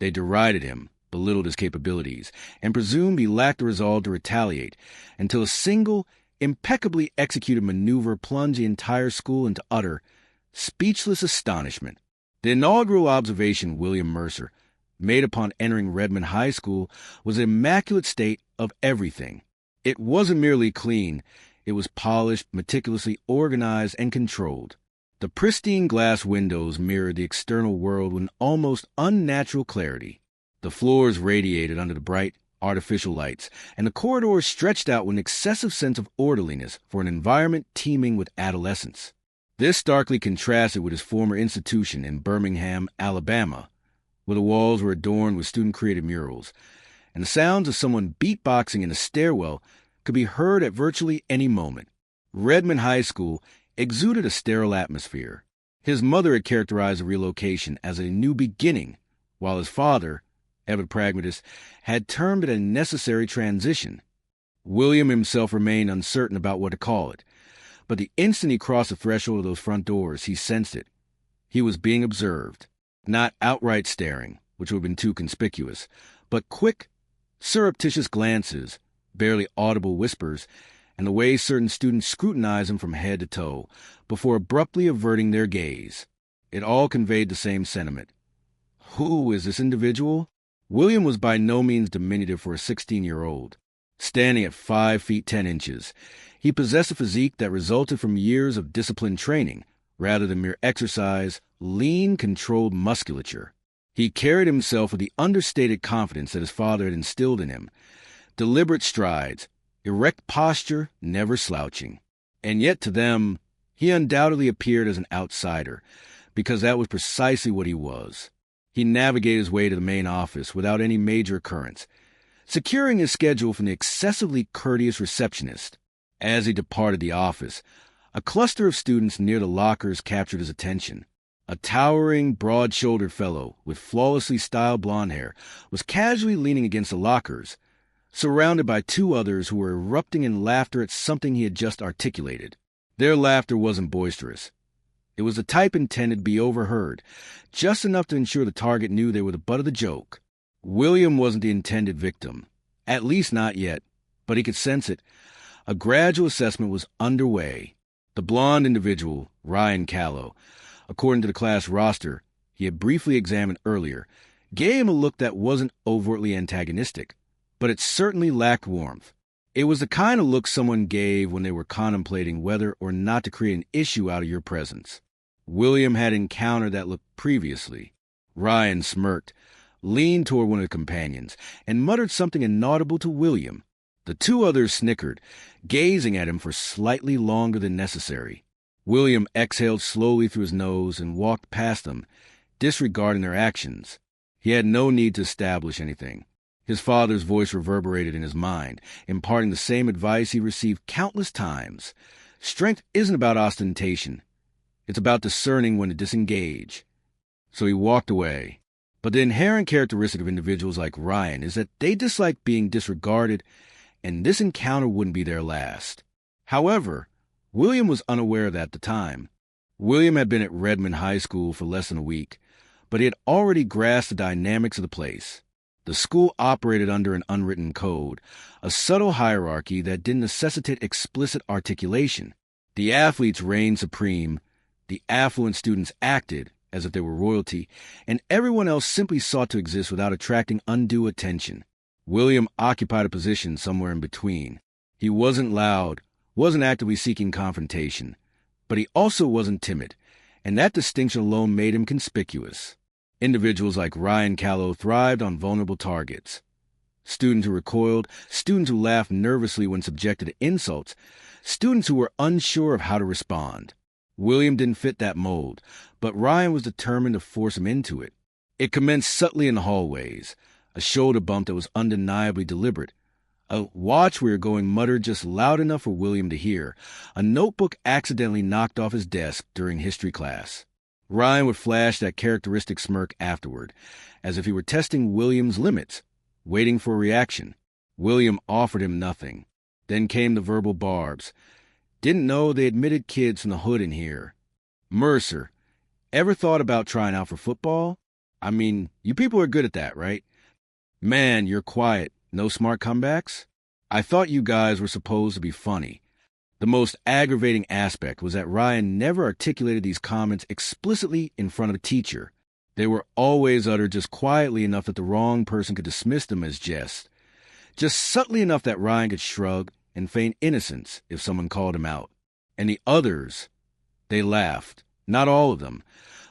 They derided him, belittled his capabilities, and presumed he lacked the resolve to retaliate until a single, impeccably executed maneuver plunged the entire school into utter, speechless astonishment. The inaugural observation William Mercer made upon entering Redmond High School was an immaculate state of everything. It wasn't merely clean, it was polished, meticulously organized, and controlled. The pristine glass windows mirrored the external world with an almost unnatural clarity. The floors radiated under the bright, artificial lights, and the corridors stretched out with an excessive sense of orderliness for an environment teeming with adolescence. This starkly contrasted with his former institution in Birmingham, Alabama, where the walls were adorned with student-created murals, and the sounds of someone beatboxing in a stairwell could be heard at virtually any moment. Redmond High School exuded a sterile atmosphere. His mother had characterized the relocation as a new beginning, while his father, ever pragmatist, had termed it a necessary transition. William himself remained uncertain about what to call it, but the instant he crossed the threshold of those front doors, he sensed it. He was being observed, not outright staring, which would have been too conspicuous, but quick, surreptitious glances, barely audible whispers, and the way certain students scrutinized him from head to toe before abruptly averting their gaze. It all conveyed the same sentiment. Who is this individual? William was by no means diminutive for a 16-year-old. Standing at 5 feet 10 inches, he possessed a physique that resulted from years of disciplined training, rather than mere exercise, lean, controlled musculature. He carried himself with the understated confidence that his father had instilled in him. Deliberate strides, erect posture, never slouching. And yet to them, he undoubtedly appeared as an outsider, because that was precisely what he was. He navigated his way to the main office without any major occurrence, securing his schedule from the excessively courteous receptionist. As he departed the office, a cluster of students near the lockers captured his attention. A towering, broad-shouldered fellow with flawlessly styled blonde hair was casually leaning against the lockers, surrounded by 2 others who were erupting in laughter at something he had just articulated. Their laughter wasn't boisterous. It was the type intended to be overheard, just enough to ensure the target knew they were the butt of the joke. William wasn't the intended victim, at least not yet, but he could sense it. A gradual assessment was underway. The blonde individual, Ryan Callow, according to the class roster he had briefly examined earlier, gave him a look that wasn't overtly antagonistic, but it certainly lacked warmth. It was the kind of look someone gave when they were contemplating whether or not to create an issue out of your presence. William had encountered that look previously. Ryan smirked, leaned toward one of the companions, and muttered something inaudible to William. The 2 others snickered, gazing at him for slightly longer than necessary. William exhaled slowly through his nose and walked past them, disregarding their actions. He had no need to establish anything. His father's voice reverberated in his mind, imparting the same advice he received countless times. Strength isn't about ostentation. It's about discerning when to disengage. So he walked away. But the inherent characteristic of individuals like Ryan is that they dislike being disregarded, and this encounter wouldn't be their last. However, William was unaware of that at the time. William had been at Redmond High School for less than a week, but he had already grasped the dynamics of the place. The school operated under an unwritten code, a subtle hierarchy that didn't necessitate explicit articulation. The athletes reigned supreme, the affluent students acted as if they were royalty, and everyone else simply sought to exist without attracting undue attention. William occupied a position somewhere in between. He wasn't loud, wasn't actively seeking confrontation, but he also wasn't timid, and that distinction alone made him conspicuous. Individuals like Ryan Callow thrived on vulnerable targets. Students who recoiled, students who laughed nervously when subjected to insults, students who were unsure of how to respond. William didn't fit that mold, but Ryan was determined to force him into it. It commenced subtly in the hallways, a shoulder bump that was undeniably deliberate. A "watch where you're going" muttered just loud enough for William to hear. A notebook accidentally knocked off his desk during history class. Ryan would flash that characteristic smirk afterward, as if he were testing William's limits, waiting for a reaction. William offered him nothing. Then came the verbal barbs. Didn't know they admitted kids from the hood in here. Mercer, ever thought about trying out for football? I mean, you people are good at that, right? Man, you're quiet. No smart comebacks? I thought you guys were supposed to be funny. The most aggravating aspect was that Ryan never articulated these comments explicitly in front of a teacher. They were always uttered just quietly enough that the wrong person could dismiss them as jest. Just subtly enough that Ryan could shrug and feign innocence if someone called him out. And the others, they laughed. Not all of them,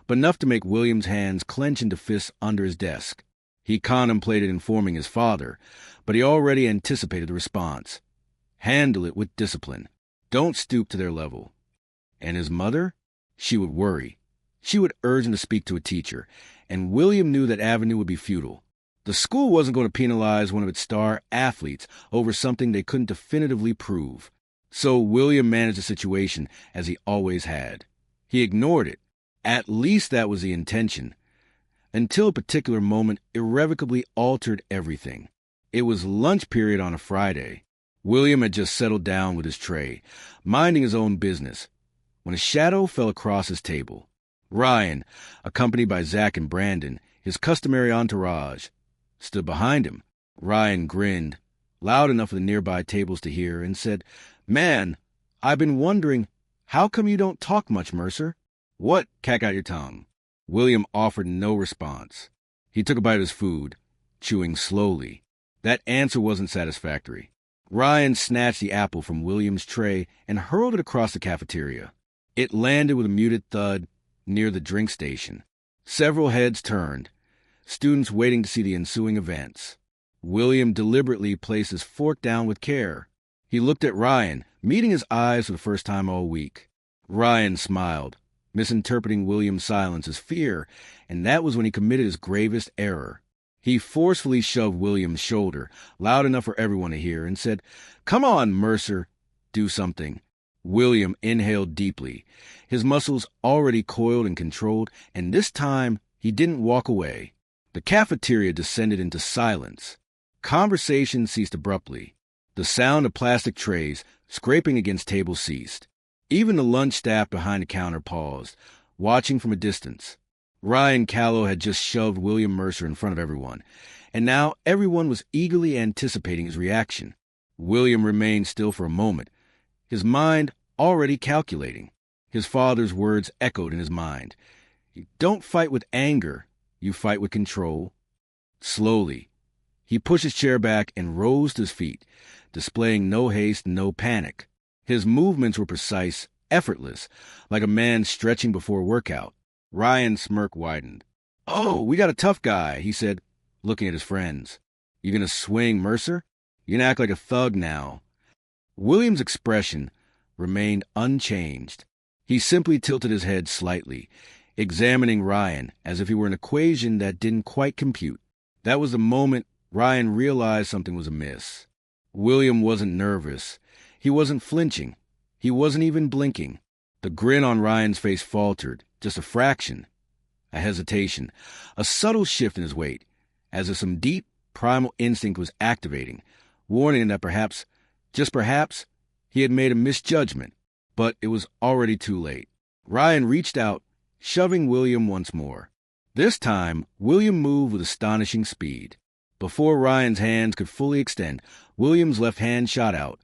but enough to make William's hands clench into fists under his desk. He contemplated informing his father, but he already anticipated the response. Handle it with discipline. Don't stoop to their level. And his mother? She would worry. She would urge him to speak to a teacher, and William knew that avenue would be futile. The school wasn't going to penalize one of its star athletes over something they couldn't definitively prove. So William managed the situation as he always had. He ignored it. At least that was the intention. Until a particular moment irrevocably altered everything. It was lunch period on a Friday. William had just settled down with his tray, minding his own business, when a shadow fell across his table. Ryan, accompanied by Zach and Brandon, his customary entourage, stood behind him. Ryan grinned, loud enough for the nearby tables to hear, and said, "Man, I've been wondering, how come you don't talk much, Mercer?" "What? Cack out your tongue." William offered no response. He took a bite of his food, chewing slowly. That answer wasn't satisfactory. Ryan snatched the apple from William's tray and hurled it across the cafeteria. It landed with a muted thud near the drink station. Several heads turned, students waiting to see the ensuing events. William deliberately placed his fork down with care. He looked at Ryan, meeting his eyes for the first time all week. Ryan smiled, misinterpreting William's silence as fear, and that was when he committed his gravest error. He forcefully shoved William's shoulder, loud enough for everyone to hear, and said, "Come on, Mercer, do something." William inhaled deeply, his muscles already coiled and controlled, and this time he didn't walk away. The cafeteria descended into silence. Conversation ceased abruptly. The sound of plastic trays scraping against tables ceased. Even the lunch staff behind the counter paused, watching from a distance. Ryan Callow had just shoved William Mercer in front of everyone, and now everyone was eagerly anticipating his reaction. William remained still for a moment, his mind already calculating. His father's words echoed in his mind. "You don't fight with anger, you fight with control." Slowly, he pushed his chair back and rose to his feet, displaying no haste, no panic. His movements were precise, effortless, like a man stretching before a workout. Ryan's smirk widened. "Oh, we got a tough guy," he said, looking at his friends. "You gonna swing, Mercer? You gonna act like a thug now?" William's expression remained unchanged. He simply tilted his head slightly, examining Ryan as if he were an equation that didn't quite compute. That was the moment Ryan realized something was amiss. William wasn't nervous. He wasn't flinching. He wasn't even blinking. The grin on Ryan's face faltered, just a fraction. A hesitation, a subtle shift in his weight, as if some deep, primal instinct was activating, warning him that perhaps, just perhaps, he had made a misjudgment. But it was already too late. Ryan reached out, shoving William once more. This time, William moved with astonishing speed. Before Ryan's hands could fully extend, William's left hand shot out,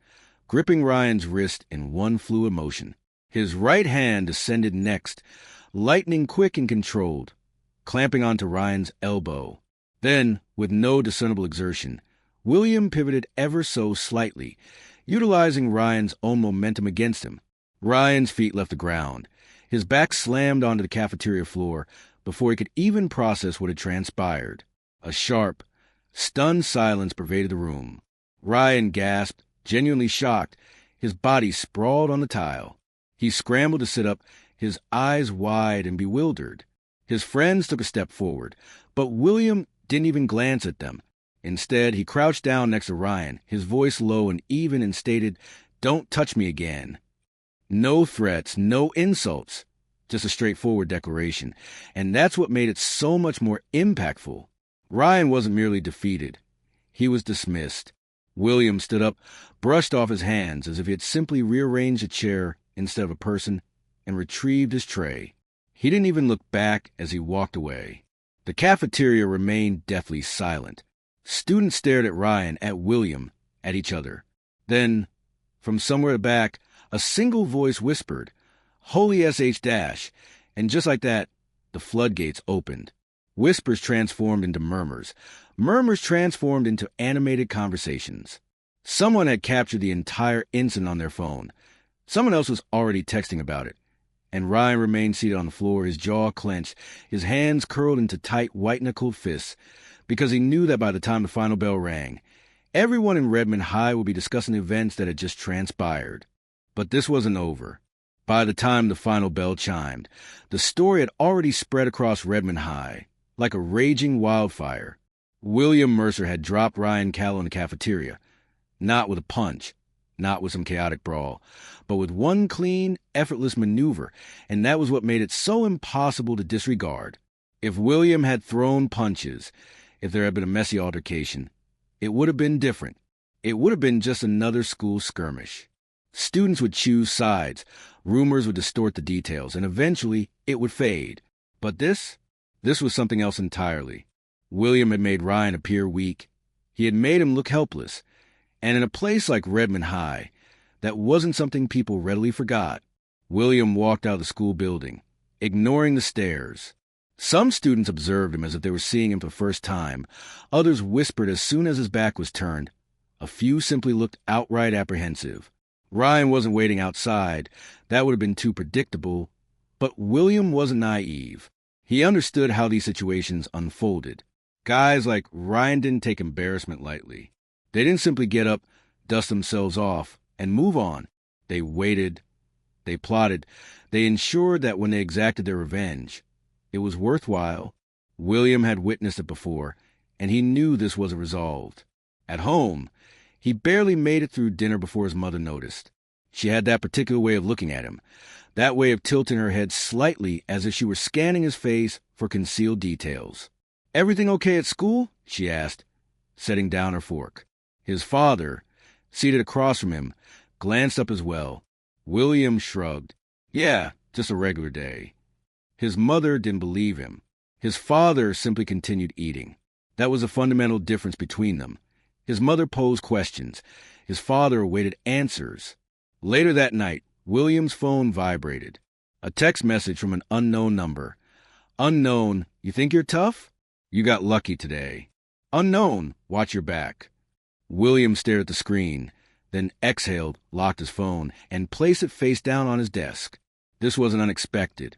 gripping Ryan's wrist in one fluid motion. His right hand descended next, lightning quick and controlled, clamping onto Ryan's elbow. Then, with no discernible exertion, William pivoted ever so slightly, utilizing Ryan's own momentum against him. Ryan's feet left the ground. His back slammed onto the cafeteria floor before he could even process what had transpired. A sharp, stunned silence pervaded the room. Ryan gasped, genuinely shocked. His body sprawled on the tile. He scrambled to sit up, his eyes wide and bewildered. His friends took a step forward, but William didn't even glance at them. Instead, he crouched down next to Ryan, his voice low and even, and stated, "Don't touch me again." No threats, no insults, just a straightforward declaration. And that's what made it so much more impactful. Ryan wasn't merely defeated. He was dismissed. William stood up, brushed off his hands as if he had simply rearranged a chair instead of a person, and retrieved his tray. He didn't even look back as he walked away. The cafeteria remained deathly silent. Students stared at Ryan, at William, at each other. Then, from somewhere back, a single voice whispered, "Holy SH-," and just like that, the floodgates opened. Whispers transformed into murmurs. Murmurs transformed into animated conversations. Someone had captured the entire incident on their phone. Someone else was already texting about it. And Ryan remained seated on the floor, his jaw clenched, his hands curled into tight, white-knuckled fists, because he knew that by the time the final bell rang, everyone in Redmond High would be discussing events that had just transpired. But this wasn't over. By the time the final bell chimed, the story had already spread across Redmond High, like a raging wildfire. William Mercer had dropped Ryan Callow in the cafeteria, not with a punch, not with some chaotic brawl, but with one clean, effortless maneuver, and that was what made it so impossible to disregard. If William had thrown punches, if there had been a messy altercation, it would have been different. It would have been just another school skirmish. Students would choose sides, rumors would distort the details, and eventually it would fade. But this was something else entirely. William had made Ryan appear weak. He had made him look helpless. And in a place like Redmond High, that wasn't something people readily forgot. William walked out of the school building, ignoring the stares. Some students observed him as if they were seeing him for the first time. Others whispered as soon as his back was turned. A few simply looked outright apprehensive. Ryan wasn't waiting outside. That would have been too predictable. But William wasn't naive. He understood how these situations unfolded. Guys like Ryan didn't take embarrassment lightly. They didn't simply get up, dust themselves off, and move on. They waited. They plotted. They ensured that when they exacted their revenge, it was worthwhile. William had witnessed it before, and he knew this was resolved. At home, he barely made it through dinner before his mother noticed. She had that particular way of looking at him, that way of tilting her head slightly as if she were scanning his face for concealed details. "Everything okay at school?" she asked, setting down her fork. His father, seated across from him, glanced up as well. William shrugged. "Yeah, just a regular day." His mother didn't believe him. His father simply continued eating. That was a fundamental difference between them. His mother posed questions. His father awaited answers. Later that night, William's phone vibrated. A text message from an unknown number. "Unknown, you think you're tough? You got lucky today." "Unknown, watch your back." William stared at the screen, then exhaled, locked his phone, and placed it face down on his desk. This wasn't unexpected.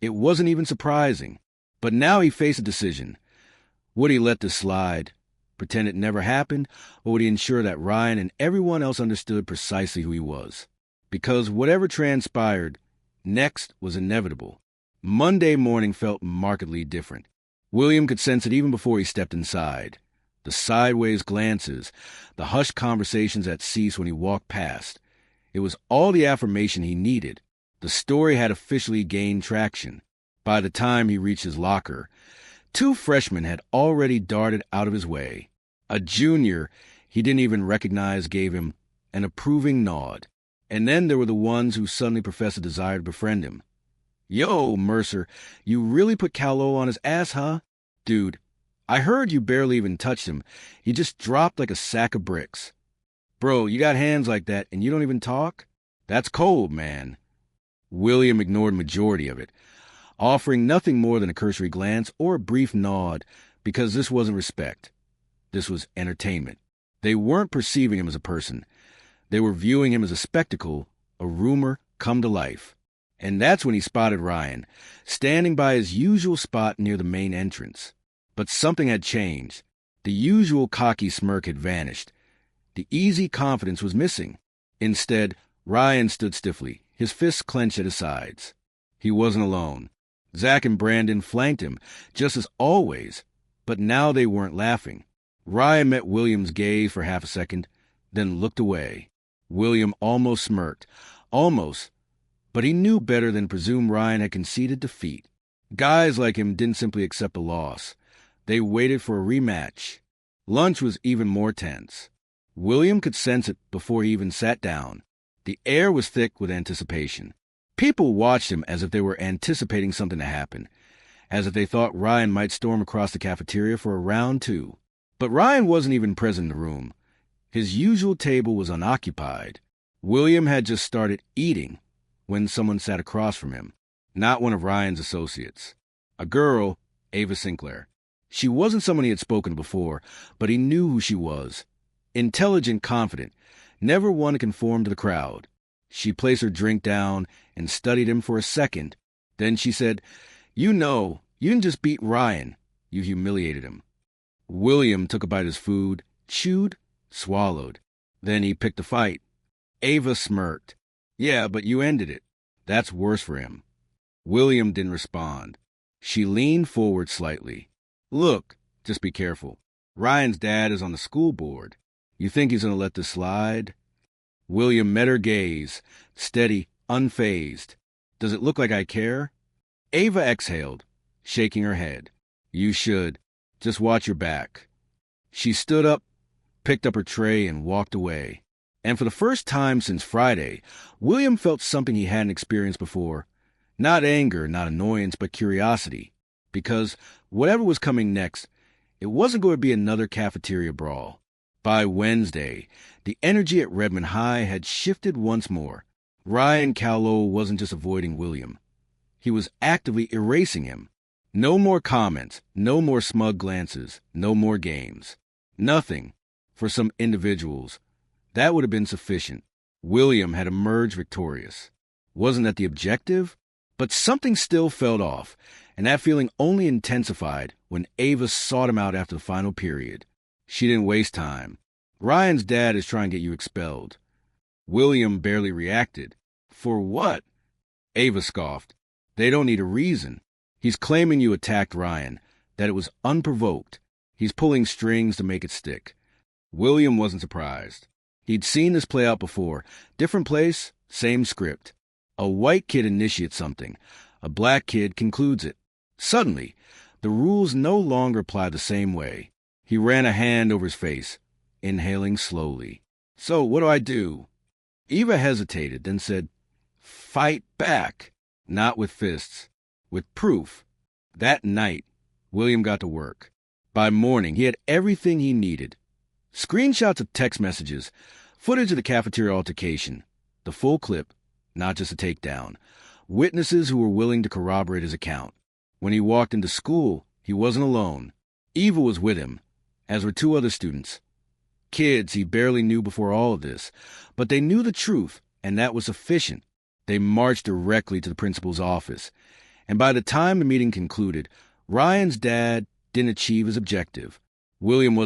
It wasn't even surprising. But now he faced a decision. Would he let this slide, pretend it never happened, or would he ensure that Ryan and everyone else understood precisely who he was? Because whatever transpired, next was inevitable. Monday morning felt markedly different. William could sense it even before he stepped inside. The sideways glances, the hushed conversations that ceased when he walked past. It was all the affirmation he needed. The story had officially gained traction. By the time he reached his locker, 2 freshmen had already darted out of his way. A junior he didn't even recognize gave him an approving nod. And then there were the ones who suddenly professed a desire to befriend him. "Yo, Mercer, you really put Callow on his ass, huh? Dude, I heard you barely even touched him. He just dropped like a sack of bricks. Bro, you got hands like that and you don't even talk? That's cold, man." William ignored majority of it, offering nothing more than a cursory glance or a brief nod, because this wasn't respect. This was entertainment. They weren't perceiving him as a person. They were viewing him as a spectacle, a rumor come to life. And that's when he spotted Ryan, standing by his usual spot near the main entrance. But something had changed. The usual cocky smirk had vanished. The easy confidence was missing. Instead, Ryan stood stiffly, his fists clenched at his sides. He wasn't alone. Zach and Brandon flanked him, just as always, but now they weren't laughing. Ryan met William's gaze for half a second, then looked away. William almost smirked. Almost. But he knew better than presume Ryan had conceded defeat. Guys like him didn't simply accept a loss. They waited for a rematch. Lunch was even more tense. William could sense it before he even sat down. The air was thick with anticipation. People watched him as if they were anticipating something to happen, as if they thought Ryan might storm across the cafeteria for a round two. But Ryan wasn't even present in the room. His usual table was unoccupied. William had just started eating when someone sat across from him, not one of Ryan's associates. A girl, Ava Sinclair. She wasn't someone he had spoken to before, but he knew who she was. Intelligent, confident, never one to conform to the crowd. She placed her drink down and studied him for a second. Then she said, "You know, you didn't just beat Ryan. You humiliated him." William took a bite of his food, chewed, swallowed. Then he picked a fight. Ava smirked. "Yeah, but you ended it. That's worse for him." William didn't respond. She leaned forward slightly. "Look, just be careful. Ryan's dad is on the school board. You think he's going to let this slide?" William met her gaze, steady, unfazed. "Does it look like I care?" Ava exhaled, shaking her head. "You should. Just watch your back." She stood up, picked up her tray, and walked away. And for the first time since Friday, William felt something he hadn't experienced before. Not anger, not annoyance, but curiosity. Because whatever was coming next, it wasn't going to be another cafeteria brawl. By Wednesday, the energy at Redmond High had shifted once more. Ryan Cowlow wasn't just avoiding William. He was actively erasing him. No more comments, no more smug glances, no more games. Nothing. For some individuals, that would have been sufficient. William had emerged victorious. Wasn't that the objective? But something still felt off, and that feeling only intensified when Ava sought him out after the final period. She didn't waste time. "Ryan's dad is trying to get you expelled." William barely reacted. "For what?" Ava scoffed. "They don't need a reason. He's claiming you attacked Ryan, that it was unprovoked. He's pulling strings to make it stick." William wasn't surprised. He'd seen this play out before. Different place, same script. A white kid initiates something. A black kid concludes it. Suddenly, the rules no longer apply the same way. He ran a hand over his face, inhaling slowly. "So, what do I do?" Eva hesitated, then said, "Fight back." Not with fists, with proof. That night, William got to work. By morning, he had everything he needed. Screenshots of text messages, footage of the cafeteria altercation, the full clip, not just a takedown, witnesses who were willing to corroborate his account. When he walked into school, he wasn't alone. Eva was with him, as were two other students. Kids he barely knew before all of this, but they knew the truth, and that was sufficient. They marched directly to the principal's office, and by the time the meeting concluded, Ryan's dad didn't achieve his objective. William was